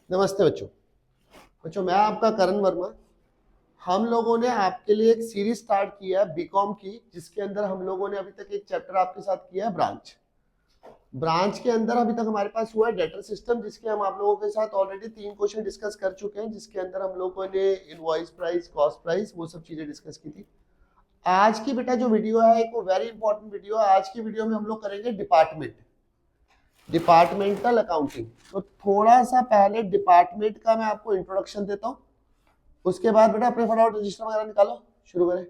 नमस्ते बच्चों। बच्चों मैं आपका करण वर्मा। हम लोगों ने आपके लिए एक सीरीज स्टार्ट किया है बीकॉम की, जिसके अंदर हम लोगों ने अभी तक एक चैप्टर आपके साथ किया है ब्रांच। ब्रांच के अंदर अभी तक हमारे पास हुआ है डेटा सिस्टम, जिसके हम आप लोगों के साथ ऑलरेडी 3 क्वेश्चन डिस्कस कर चुके हैं, जिसके अंदर हम लोगों ने इनवॉइस प्राइस, कॉस्ट प्राइस, वो सब चीजें डिस्कस की थी। आज की बेटा जो वीडियो है एक वेरी इंपॉर्टेंट वीडियो है। आज की वीडियो में हम लोग करेंगे डिपार्टमेंटल अकाउंटिंग। तो थोड़ा सा पहले डिपार्टमेंट का मैं आपको इंट्रोडक्शन देता हूँ, उसके बाद बेटा अपने फटाफट रजिस्टर वगैरह निकालो, शुरू करें।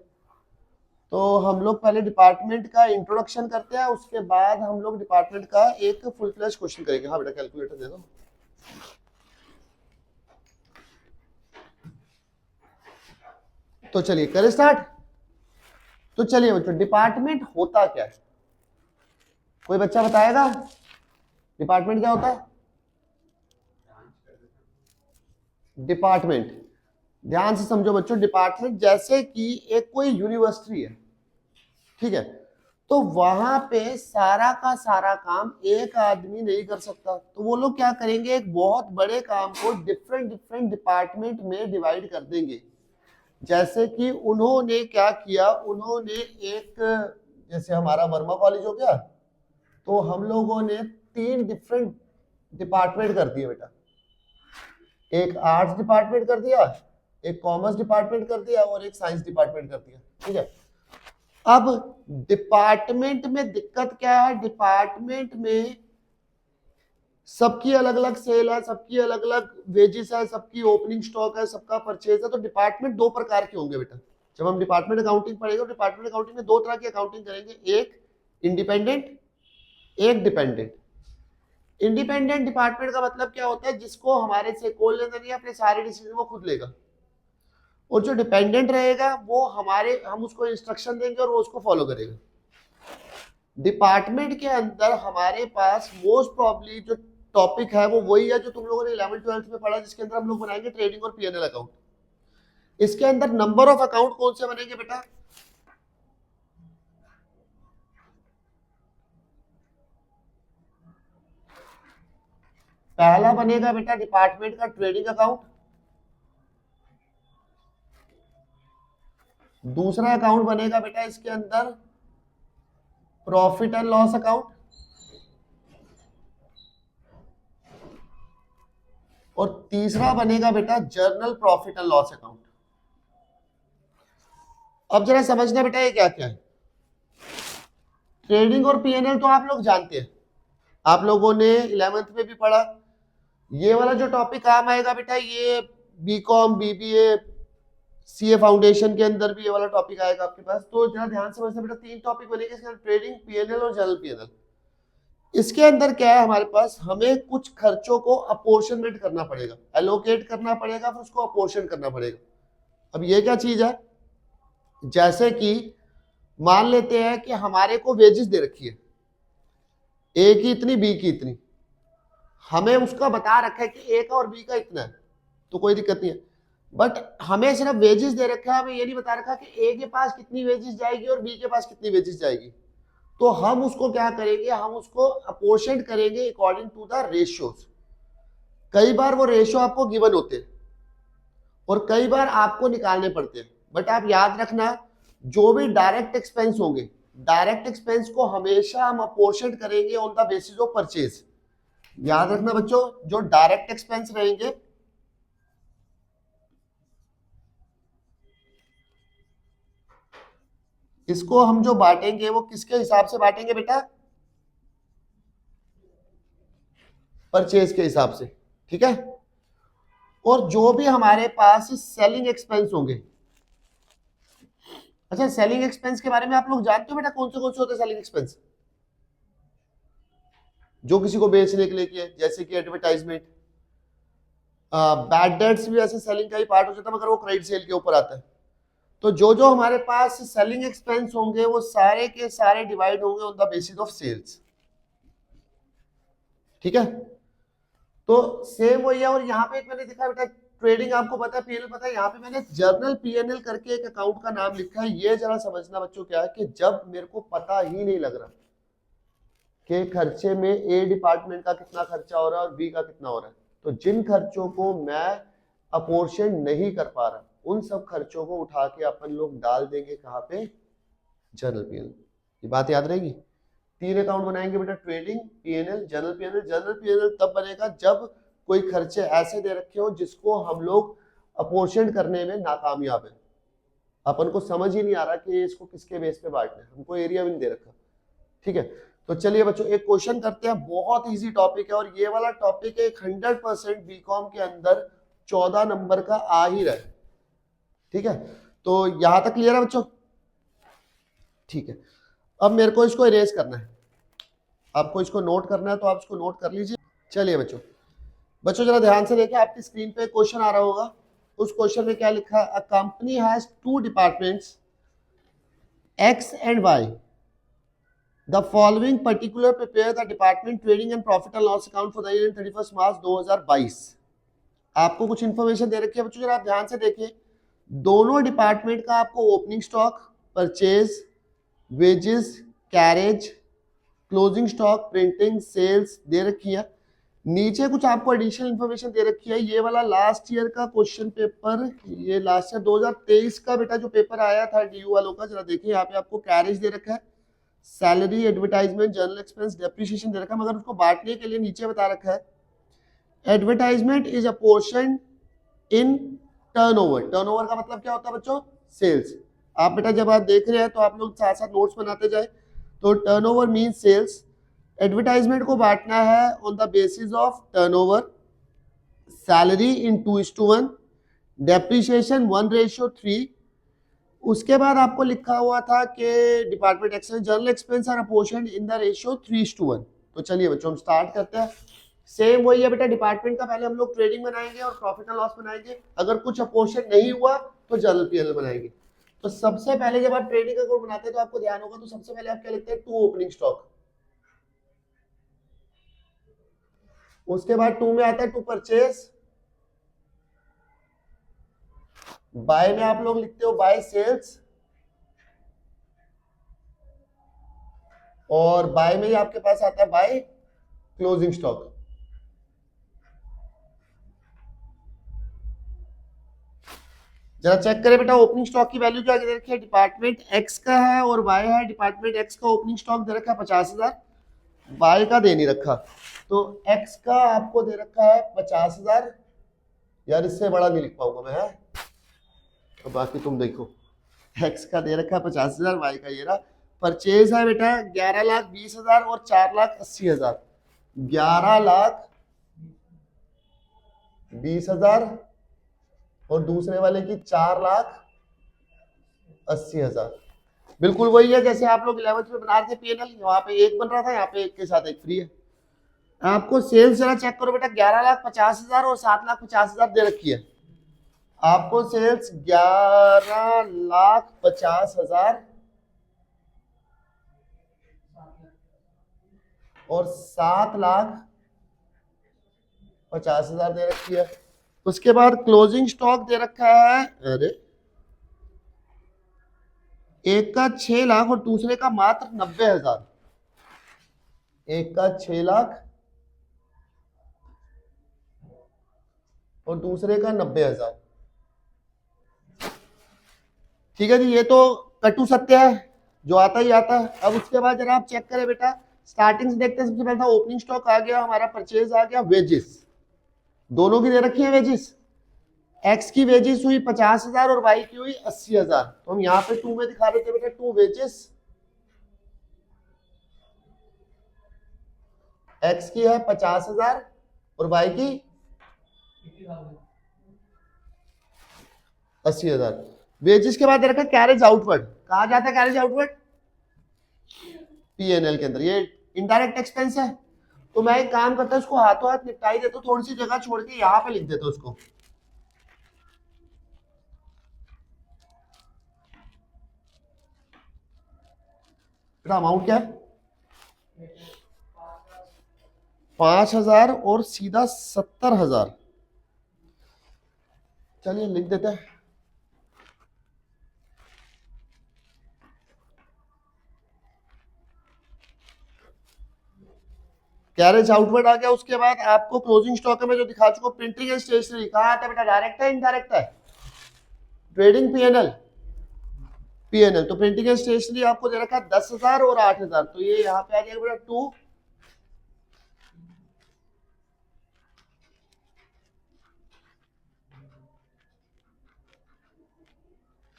तो हम लोग पहले डिपार्टमेंट का इंट्रोडक्शन करते हैं, उसके बाद हम लोग डिपार्टमेंट का एक फुल फ्लैश क्वेश्चन करेंगे। हाँ बेटा कैलकुलेटर दे दो। तो चलिए करें स्टार्ट। तो चलिए बच्चों, डिपार्टमेंट होता क्या है, कोई बच्चा बताएगा डिपार्टमेंट क्या होता है? डिपार्टमेंट ध्यान से समझो बच्चों। डिपार्टमेंट जैसे कि एक कोई यूनिवर्सिटी है, ठीक है, तो वहां पे सारा का सारा काम एक आदमी नहीं कर सकता। तो वो लोग क्या करेंगे, एक बहुत बड़े काम को डिफरेंट डिफरेंट डिपार्टमेंट में डिवाइड कर देंगे। जैसे कि उन्होंने क्या किया, उन्होंने एक, जैसे हमारा वर्मा कॉलेज हो गया, तो हम लोगों ने 3 डिफरेंट डिपार्टमेंट कर दिए बेटा। एक आर्ट्स डिपार्टमेंट कर दिया, एक कॉमर्स डिपार्टमेंट कर दिया, और एक साइंस डिपार्टमेंट कर दिया, ठीक है। अब डिपार्टमेंट में दिक्कत क्या है, डिपार्टमेंट में सबकी अलग अलग सेल है, सबकी अलग अलग वेजेस है, सबकी ओपनिंग स्टॉक है, सबका परचेज है। तो डिपार्टमेंट 2 प्रकार के होंगे बेटा। जब हम डिपार्टमेंट अकाउंटिंग पढ़ेंगे, डिपार्टमेंट अकाउंटिंग में 2 तरह की अकाउंटिंग करेंगे, एक इंडिपेंडेंट, एक डिपेंडेंट। इंडिपेंडेंट डिपार्टमेंट का मतलब क्या होता है, जिसको हमारे से कोई लेना नहीं, अपने सारे डिसीजन वो खुद लेगा। और जो डिपेंडेंट रहेगा वो हम उसको इंस्ट्रक्शन देंगे और वो उसको फॉलो करेगा। डिपार्टमेंट के अंदर हमारे पास मोस्ट प्रॉब्ली जो टॉपिक है वो वही है जो तुम लोगों ने 11th-12th में पढ़ा, जिसके अंदर हम लोग बनाएंगे ट्रेडिंग और पीएनएल अकाउंट। इसके अंदर नंबर ऑफ अकाउंट कौन से बनेंगे बेटा? पहला बनेगा बेटा डिपार्टमेंट का ट्रेडिंग अकाउंट, दूसरा अकाउंट बनेगा बेटा इसके अंदर प्रॉफिट एंड लॉस अकाउंट, और तीसरा बनेगा बेटा journal profit and loss account. अब जरा समझना बेटा ये क्या क्या है। ट्रेडिंग और पीएनएल तो आप लोग जानते हैं, आप लोगों ने 11th में भी पढ़ा। ये वाला जो टॉपिक काम आएगा बेटा, ये बीकॉम, बीबीए, सीए फाउंडेशन के अंदर भी ये वाला टॉपिक आएगा आपके पास। तो जरा ध्यान से समझना बेटा, 3 टॉपिक बनेंगे इसके अंदर, ट्रेडिंग, पीएनएल और जनरल पीएनएल। इसके अंदर क्या है, हमारे पास हमें कुछ खर्चों को अपोर्शनमेंट करना पड़ेगा, एलोकेट करना पड़ेगा, फिर उसको अपोर्शन करना पड़ेगा। अब ये क्या चीज है, जैसे कि मान लेते हैं कि हमारे को वेजेस दे रखी है, ए की इतनी, बी की इतनी, हमें उसका बता रखा है कि ए का और बी का इतना है, तो कोई दिक्कत नहीं है। बट हमें सिर्फ वेजेस दे रखा है, हमें ये नहीं बता रखा कि ए के पास कितनी वेजेस जाएगी और बी के पास कितनी वेजेस जाएगी। तो हम उसको क्या करेंगे, हम उसको अपोर्शन करेंगे अकॉर्डिंग टू द रेशियोज। कई बार वो रेशियो आपको गिवन होते हैं और कई बार आपको निकालने पड़ते हैं। बट आप याद रखना, जो भी डायरेक्ट एक्सपेंस होंगे, डायरेक्ट एक्सपेंस को हमेशा हम अपोर्शन करेंगे on the basis of purchase. याद रखना बच्चों, जो डायरेक्ट एक्सपेंस रहेंगे, इसको हम जो बांटेंगे वो किसके हिसाब से बांटेंगे बेटा? परचेज के हिसाब से, ठीक है। और जो भी हमारे पास सेलिंग एक्सपेंस होंगे, अच्छा सेलिंग एक्सपेंस के बारे में आप लोग जानते हो बेटा, कौन से होते हैं सेलिंग एक्सपेंस? जो किसी को बेचने के लिए किया, जैसे कि एडवर्टाइजमेंट, बैड डेट्स भी ऐसे सेलिंग का ही पार्ट हो जाता है, मगर वो क्रेडिट सेल के ऊपर आता है। तो जो जो हमारे पास सेलिंग एक्सपेंस होंगे वो सारे के सारे डिवाइड होंगे on the basis of sales, ठीक है। तो सेम वही है। और यहाँ पे एक मैंने देखा बेटा, ट्रेडिंग आपको पता है, पीएनएल पता है, यहाँ पे मैंने जर्नल पीएनएल करके एक अकाउंट का नाम लिखा है। ये जरा समझना बच्चों क्या है, कि जब मेरे को पता ही नहीं लग रहा कि खर्चे में ए डिपार्टमेंट का कितना खर्चा हो रहा है और बी का कितना हो रहा है, तो जिन खर्चों को मैं अपोर्शन नहीं कर पा रहा, उन सब खर्चों को उठा के अपन लोग डाल देंगे कहाँ पे, जनरल पीएनएल। ये बात याद रहेगी। 3 अकाउंट बनाएंगे बेटा, trading PNL, general PNL. General PNL तब बनेगा जब कोई खर्चे ऐसे दे रखे हो जिसको हम लोग अपोर्शन करने में नाकामयाब है, अपन को समझ ही नहीं आ रहा कि इसको किसके बेस पे बांटना है, हमको एरिया भी नहीं दे रखा। ठीक है, तो चलिए बच्चों एक क्वेश्चन करते हैं, बहुत इजी टॉपिक है और ये वाला टॉपिक एक 100% बीकॉम के अंदर 14 नंबर का आ ही रहा है। ठीक है, तो यहां तक क्लियर है बच्चों? ठीक है, अब मेरे को इसको इरेज करना है, आपको इसको नोट करना है तो आप इसको नोट कर लीजिए। चलिए बच्चों, बच्चों जरा ध्यान से देखिए, आपकी स्क्रीन पे क्वेश्चन आ रहा होगा। उस क्वेश्चन में क्या लिखा है? A company has 2 departments X and Y. The following particular prepare the department trading and profit and loss account for the year 31st March 2022. आपको कुछ इंफॉर्मेशन दे रखी है बच्चों, जरा आप ध्यान से देखिए। दोनों डिपार्टमेंट का आपको opening stock, purchase, wages, carriage, closing stock, printing, sales दे रखी है। नीचे कुछ आपको एडिशनल इंफॉर्मेशन दे रखी है। ये वाला लास्ट ईयर का क्वेश्चन पेपर, ये लास्ट ईयर 2023 का बेटा जो पेपर आया था डीयू वालों का, जरा देखिए यहाँ पे आपको कैरेज दे रखा है, salary, advertisement, general expense, depreciation दे रखा है, मगर उसको बांटने के लिए नीचे बता रखा है advertisement is a portion in turnover. Turnover का मतलब क्या होता है बच्चों? सेल्स। आप बेटा जब आप देख रहे हैं तो आप लोग साथ साथ नोट्स बनाते जाए। तो टर्नओवर मीन सेल्स। एडवर्टाइजमेंट को बांटना है on the basis of turnover, salary in 2:1, depreciation 1:3। उसके बाद आपको लिखा हुआ था कि department expense, general expense are apportioned in the ratio 3:1। तो चलिए बच्चों हम स्टार्ट करते हैं। सेम वही है बेटा, डिपार्टमेंट का पहले हम लोग ट्रेडिंग बनाएंगे और प्रॉफिट एंड लॉस बनाएंगे। अगर कुछ अपोर्शन नहीं हुआ तो जनरल पीएनएल बनाएंगे। तो सबसे पहले जब आप ट्रेडिंग अकाउंट बनाते हैं तो आपको ध्यान होगा, तो सबसे पहले आप क्या लिखते हैं? 2 ओपनिंग स्टॉक। उसके बाद 2 में आता है 2 परचेज। बाय में आप लोग लिखते हो बाय सेल्स, और बाय में ही आपके पास आता है बाय क्लोजिंग स्टॉक। जरा चेक करें बेटा, ओपनिंग स्टॉक की वैल्यू क्या दे रखी है? डिपार्टमेंट एक्स का है और वाई है। डिपार्टमेंट एक्स का ओपनिंग स्टॉक दे रखा है 50,000, वाई का दे नहीं रखा। तो एक्स का आपको दे रखा है 50,000। यार इससे बड़ा नहीं लिख पाऊंगा मैं, है तो बाकी तुम देखो। एक्स का दे रखा है 50,000, वाई का ये रहा। परचेज है बेटा 11,20,000 और 4,80,000। 11,20,000 और दूसरे वाले की 4,80,000। बिल्कुल वही है जैसे आप लोग 11th में बना रहे थे पीएनएल, वहां पे एक बन रहा था, यहाँ पे एक के साथ एक फ्री है। आपको सेल्स जरा चेक करो बेटा, 11,50,000 और 7,50,000 दे रखी है। आपको सेल्स 11,50,000 और 7,50,000 दे रखी है। उसके बाद क्लोजिंग स्टॉक दे रखा है, अरे एक का 6 लाख और दूसरे का मात्र 90,000। एक का 6 लाख और दूसरे का 90,000। ठीक है जी, ये तो कटु सत्य है, जो आता ही आता है। अब उसके बाद जरा आप चेक करें बेटा, स्टार्टिंग से देखते हैं। सबसे पहले था ओपनिंग स्टॉक आ गया हमारा, परचेज आ गया, वेजेस दोनों की दे रखी है वेजेस। एक्स की वेजेस हुई 50,000 और वाई की हुई 80,000। तो हम यहाँ पे 2 में दिखा देते बेटा, 2 वेजेस। एक्स की है 50,000 और वाई की 80,000। वेजेस के बाद दे रखा कैरेज आउटवर्ड। कहा जाता है कैरेज आउटवर्ड? पीएनएल के अंदर। ये इनडायरेक्ट एक्सपेंस है, तो मैं एक काम करता हूं, उसको हाथों हाथ निपटाई देता हूं, थोड़ी सी जगह छोड़ के यहाँ पे लिख देता हूं उसको। अमाउंट क्या है? 5,000 और सीधा 70,000। चलिए लिख देते हैं। कैरेज आउटवर्ड आ गया। उसके बाद आपको क्लोजिंग स्टॉक में जो दिखा चुका प्रिंटिंग एंड स्टेशनरी कहाँ आता है बेटा, डायरेक्ट है इनडायरेक्ट है, ट्रेडिंग पीएनएल, पीएनएल। तो प्रिंटिंग एंड स्टेशनरी आपको दे रखा है 10,000 और 8,000, तो ये यहाँ पे आ जाएगा बेटा 2,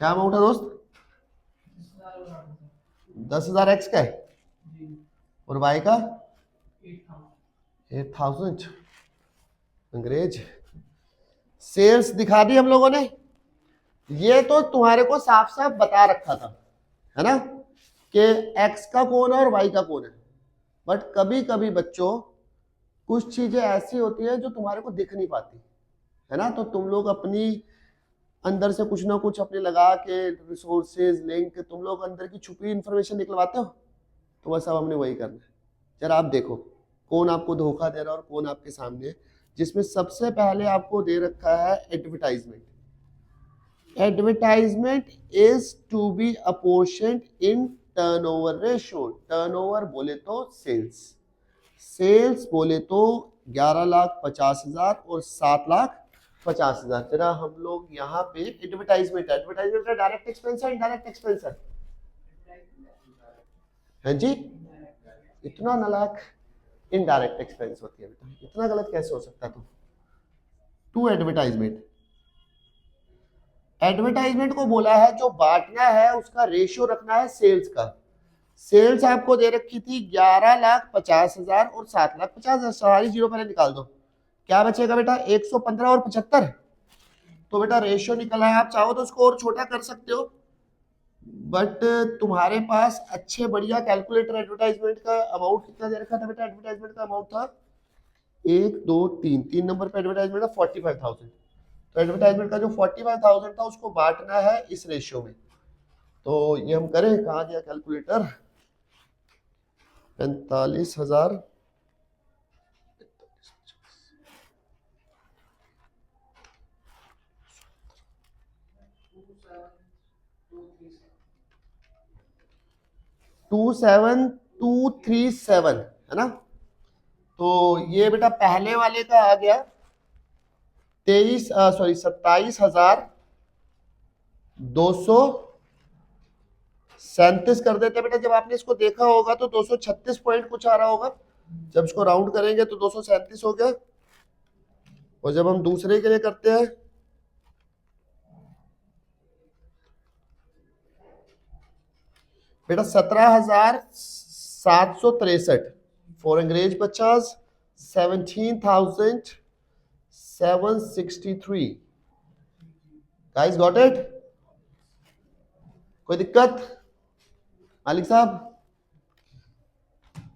क्या अमाउंट है दोस्त, 10,000 एक्स का है और वाई का 8,000। अंग्रेज सेल्स दिखा दी हम लोगों ने, ये तो तुम्हारे को साफ साफ बता रखा था, है ना, कि एक्स का कौन है और वाई का कौन है। बट कभी कभी बच्चों कुछ चीजें ऐसी होती है जो तुम्हारे को दिख नहीं पाती, है ना, तो तुम लोग अपनी अंदर से कुछ ना कुछ अपने लगा के रिसोर्सेज लिंक तुम लोग अंदर की छुपी इंफॉर्मेशन निकलवाते हो, तो बस अब हमने वही करना है। जरा आप देखो कौन आपको धोखा दे रहा है और कौन आपके सामने है, जिसमें सबसे पहले आपको दे रखा है advertisement. Advertisement is to be apportioned in turnover ratio. Turnover बोले तो सेल्स, सेल्स बोले तो 11,50,000 और 7,50,000। जरा हम लोग यहाँ पे एडवर्टाइजमेंट, एडवर्टाइजमेंट का डायरेक्ट एक्सपेंस है इनडायरेक्ट एक्सपेंस है जी, इतना नालायक, इनडायरेक्ट एक्सपेंस होती है बेटा, इतना गलत कैसे हो सकता है तुम। टू एडवर्टाइजमेंट, एडवर्टाइजमेंट को बोला है जो बांटना है उसका रेशियो रखना है सेल्स का। सेल्स आपको दे रखी थी 11,50,000 और 7,50,000, सारी जीरो पहले निकाल दो, क्या बचेगा बेटा 115 और 75। तो बेटा रेशियो निकला है, आप चाहो तो उसको और छोटा कर सकते हो, बट तुम्हारे पास अच्छे बढ़िया कैलकुलेटर एडवर्टाइजमेंट का अमाउंट कितना दे रखा था बेटा, एडवर्टाइजमेंट का अमाउंट था 1 2 3, 3 नंबर पे एडवर्टाइजमेंट था 45,000। तो एडवर्टाइजमेंट का जो 45,000 था उसको बांटना है इस रेशियो में। तो ये हम करें, कहाँ गया कैलकुलेटर, 45,000 27,237 है ना। तो ये बेटा पहले वाले का आ गया 27,237 कर देते बेटा। जब आपने इसको देखा होगा तो 236 पॉइंट कुछ आ रहा होगा, जब इसको राउंड करेंगे तो 237 हो गया। और जब हम दूसरे के लिए करते हैं बेटा 17,763 फॉर अंग्रेज 50, 17,763। गाइस गॉट इट, कोई दिक्कत मालिक साहब।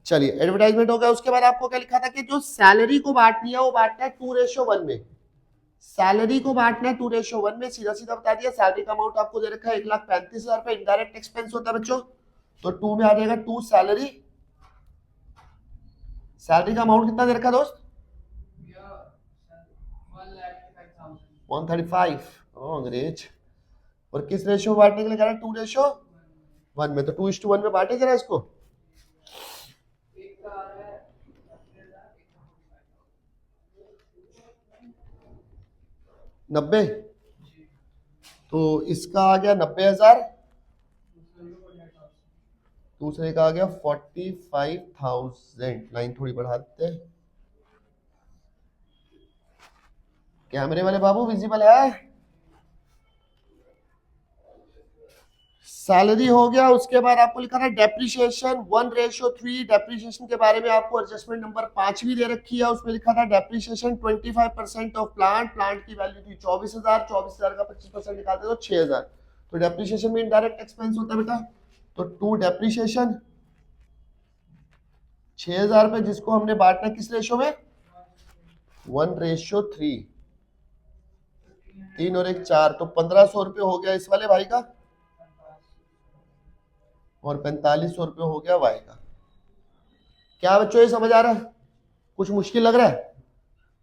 चलिए एडवर्टाइजमेंट हो गया। उसके बाद आपको क्या लिखा था कि जो सैलरी को बांटनी है वो बांटना है 2:1 में। सैलरी को बांटना है 2:1 में, सीधा सीधा बता दिया। सैलरी का अमाउंट आपको दे रखा है 1,35,000 रुपए, इनडायरेक्ट एक्सपेंस होता है बच्चों, तो 2 में आ जाएगा 2 सैलरी। सैलरी का अमाउंट कितना दे रखा है दोस्त, 135। अंग्रेज, और किस रेशियो बांटने के लिए कह रहा है 2:1 में, तो 2:1 में बांटे जरा इसको। नब्बे, तो इसका आ गया 90,000, दूसरे का आ गया 45,000। लाइन थोड़ी बढ़ा देते हैं, कैमरे वाले बाबू विजिबल है। सैलरी हो गया। उसके बाद आपको लिखा था डेप्रिसिएशन 1:3। डेप्रिसिएशन के बारे में आपको एडजस्टमेंट नंबर 5 भी दे रखी है, उसमें लिखा था डेप्रिसिएशन 25% ऑफ प्लांट। प्लांट की वैल्यू थी 24,000, 24,000 का 25% निकालते तो 6,000। तो डेप्रिसिएशन में इनडायरेक्ट एक्सपेंस होता है बेटा, तो 2 डेप्रिसिएशन 6,000 रुपए, जिसको हमने बांटना किस रेशियो में, 1:3। 3 और 1 4, तो 1,500 रुपये हो गया इस वाले भाई का, और 4,500 रुपये हो गया वाई का। क्या बच्चों ये समझ आ रहा है, कुछ मुश्किल लग रहा है,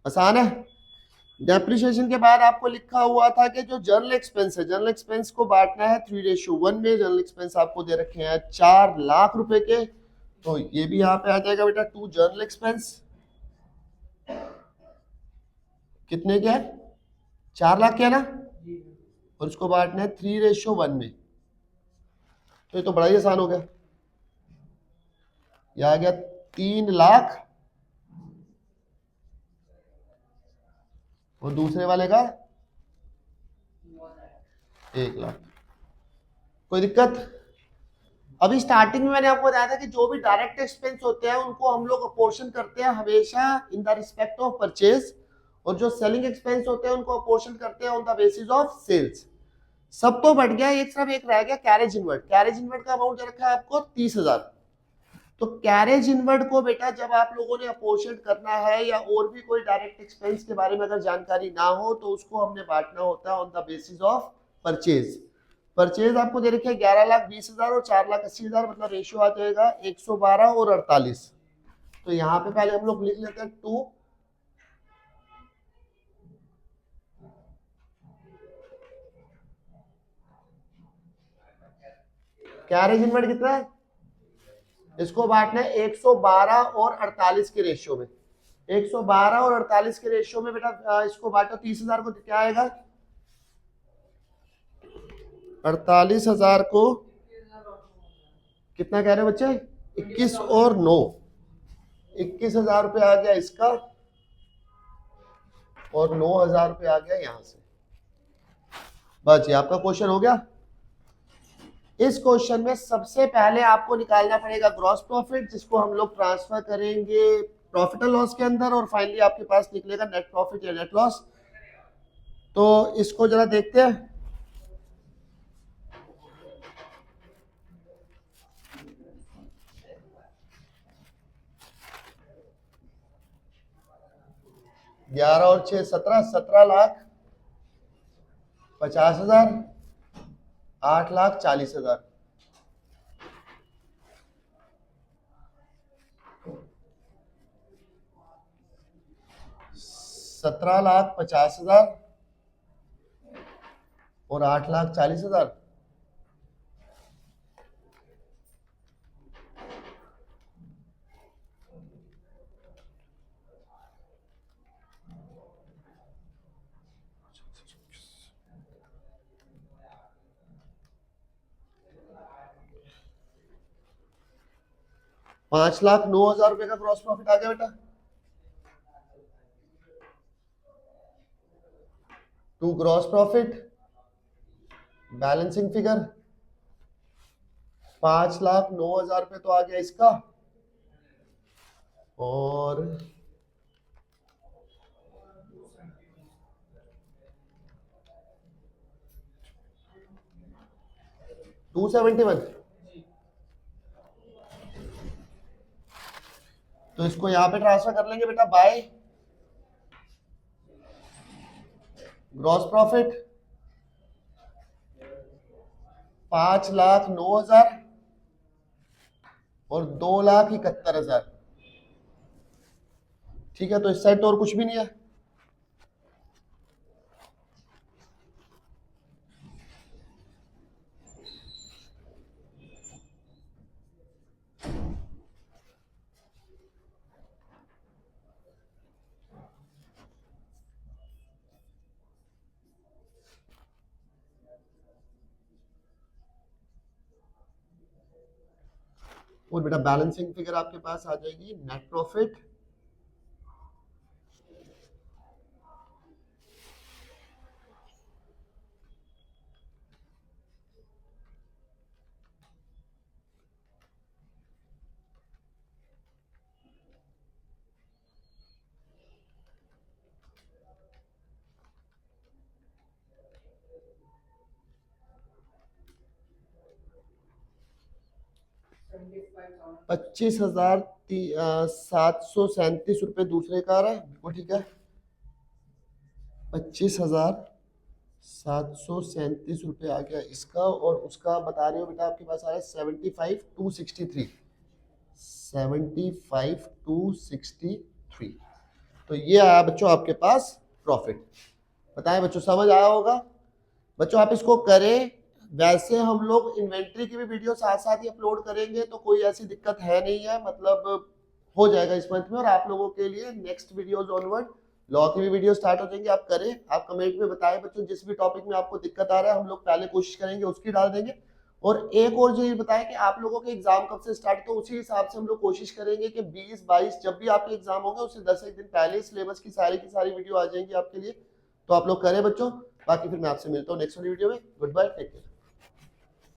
आसान है। डेप्रिसिएशन के बाद आपको लिखा हुआ था कि जो जर्नल एक्सपेंस है, जर्नल एक्सपेंस को बांटना है 3:1 में। जर्नल एक्सपेंस आपको दे रखे हैं 4 लाख रुपए के, तो ये भी यहाँ पे आ जाएगा बेटा 2 जर्नल एक्सपेंस, कितने क्या है, 4 लाख क्या ना, और इसको बांटना है 3:1 में। तो ये तो बड़ा ही आसान हो गया, ये आ गया 3 लाख और दूसरे वाले का 1 लाख। कोई दिक्कत? अभी स्टार्टिंग में मैंने आपको बताया था कि जो भी डायरेक्ट एक्सपेंस होते हैं उनको हम लोग अपोर्शन करते हैं हमेशा in the respect of purchase, और जो सेलिंग एक्सपेंस होते हैं उनको अपोर्शन करते हैं on the basis of sales. सब तो बढ़ गया, एक सिर्फ एक रह गया कैरेज इनवर्ड। कैरेज इनवर्ड का अमाउंट रखा है आपको 30,000। तो कैरेज इनवर्ड को बेटा जब आप लोगों ने अपोर्शन करना है या और भी कोई डायरेक्ट एक्सपेंस के बारे में अगर जानकारी ना हो तो उसको हमने बांटना होता है on the basis of purchase. Purchase आपको दे रखे 11,20,000 और 4,80,000, मतलब रेशियो आ जाएगा 112 और 48। तो यहाँ पे पहले हम लोग लिख लेते हैं 2, कैरेज इनवर्ड कितना है, इसको बांटना है 112 और 48 के रेशियो में। 112 और 48 के रेशियो में बेटा इसको बांटो 30,000 को, क्या आएगा 48,000 को कितना कह रहे हो बच्चे, 21 और 9, 21,000 रुपये आ गया इसका और 9,000 रुपये आ गया यहां से। बस ये आपका क्वेश्चन हो गया। इस क्वेश्चन में सबसे पहले आपको निकालना पड़ेगा ग्रॉस प्रॉफिट, जिसको हम लोग ट्रांसफर करेंगे प्रॉफिट एंड लॉस के अंदर, और फाइनली आपके पास निकलेगा नेट प्रॉफिट या नेट लॉस। तो इसको जरा देखते हैं। ग्यारह और 6 17, 17,50,000, 8,40,000। 17,50,000 और 8,40,000। ₹5,09,000 रुपए का ग्रॉस प्रॉफिट आ गया बेटा। To gross profit balancing figure 5,09,000 रुपए तो आ गया इसका, और $271। तो इसको यहां पे ट्रांसफर कर लेंगे बेटा बाय ग्रॉस प्रॉफिट 5,09,000 और 2,71,000। ठीक है, तो इस साइड तो और कुछ भी नहीं है। और बेटा बैलेंसिंग फिगर आपके पास आ जाएगी नेट प्रॉफिट ₹25,737 दूसरे का आ रहा है, बिल्कुल ठीक है। 25,737 रुपये आ गया इसका, और उसका बता रहे हो बेटा आपके पास आ रहा है 75,263। 75,263। तो ये आया बच्चों आपके पास प्रॉफिट। बताएं बच्चों, समझ आया होगा? बच्चों आप इसको करें, वैसे हम लोग इन्वेंट्री की भी वीडियो साथ साथ ही अपलोड करेंगे, तो कोई ऐसी दिक्कत है नहीं है, मतलब हो जाएगा इस मंथ में। और आप लोगों के लिए नेक्स्ट वीडियोस ऑनवर्ड लॉ की भी वीडियो स्टार्ट हो जाएंगे। आप करें, आप कमेंट में बताएं बच्चों, जिस भी टॉपिक में आपको दिक्कत आ रहा है हम लोग पहले कोशिश करेंगे उसकी डाल देंगे। और एक और जो ये बताया कि आप लोगों के एग्जाम कब से स्टार्ट, तो उसी हिसाब से हम लोग कोशिश करेंगे कि 20-22 जब भी आपके एग्जाम होंगे उससे 10 दिन पहले सिलेबस की सारी वीडियो आ जाएंगी आपके लिए। तो आप लोग करें बच्चों, बाकी फिर मैं आपसे मिलता हूँ नेक्स्ट वीडियो में। Goodbye, take care.